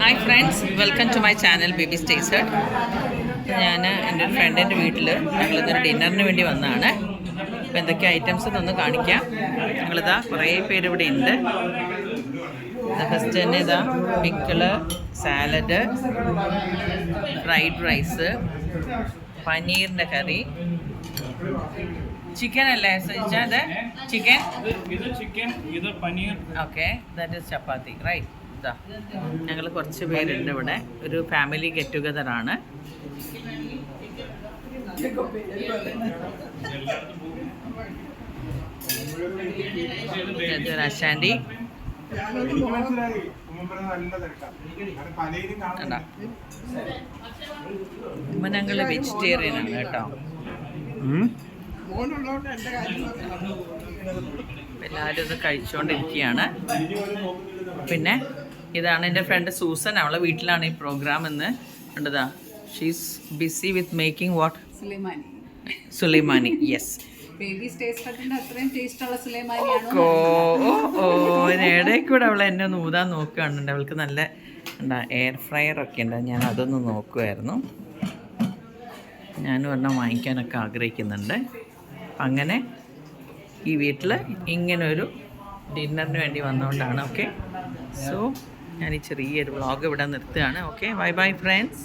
Hi friends, welcome to my channel baby സ്റ്റേസഡ്. ഞാൻ എൻ്റെ ഫ്രണ്ടിൻ്റെ വീട്ടിൽ ഞങ്ങളിതൊരു ഡിന്നറിന് വേണ്ടി വന്നതാണ്. അപ്പോൾ എന്തൊക്കെ ഐറ്റംസ് എന്നൊന്ന് കാണിക്കാം. ഞങ്ങളിതാ കുറേ പേര് ഇവിടെ ഉണ്ട്. ഫസ്റ്റ് തന്നെ ഇതാ പിക്കിള്, സാലഡ്, ഫ്രൈഡ് റൈസ്, പനീറിൻ്റെ കറി, ചിക്കൻ അല്ലേ അത് chicken, okay, that is chapati, right. ഇതാ ഞങ്ങൾ കുറച്ച് പേരുണ്ട് ഇവിടെ. ഒരു ഫാമിലി ഗെറ്റ് ടുഗദറാണ്. ഇതൊരു അശാൻഡി. അപ്പം ഞങ്ങൾ വെജിറ്റേറിയൻ ആണ് കേട്ടോ. എല്ലാവരും ഇത് കഴിച്ചുകൊണ്ടിരിക്കുകയാണ്. പിന്നെ ഇതാണ് എൻ്റെ ഫ്രണ്ട് സൂസൻ. അവളെ വീട്ടിലാണ് ഈ പ്രോഗ്രാം എന്ന് കണ്ടതാ. She's busy with making what? Sulaimani. Yes, ഇടയിൽ കൂടെ അവൾ എന്നെ ഒന്ന് ഊതാൻ നോക്കുകയാണുണ്ട്. അവൾക്ക് നല്ല എന്താ എയർ ഫ്രയർ ഒക്കെ ഉണ്ട്. ഞാൻ അതൊന്ന് നോക്കുമായിരുന്നു. ഞാനും ഒരെണ്ണം വാങ്ങിക്കാനൊക്കെ ആഗ്രഹിക്കുന്നുണ്ട്. അങ്ങനെ ഈ വീട്ടിൽ ഇങ്ങനൊരു ഡിന്നറിന് വേണ്ടി വന്നുകൊണ്ടാണ്. ഓക്കെ, സോ ഞാൻ ഈ ചെറിയൊരു വ്ളോഗ് ഇവിടെ നിർത്തുകയാണ്. Okay, bye bye friends.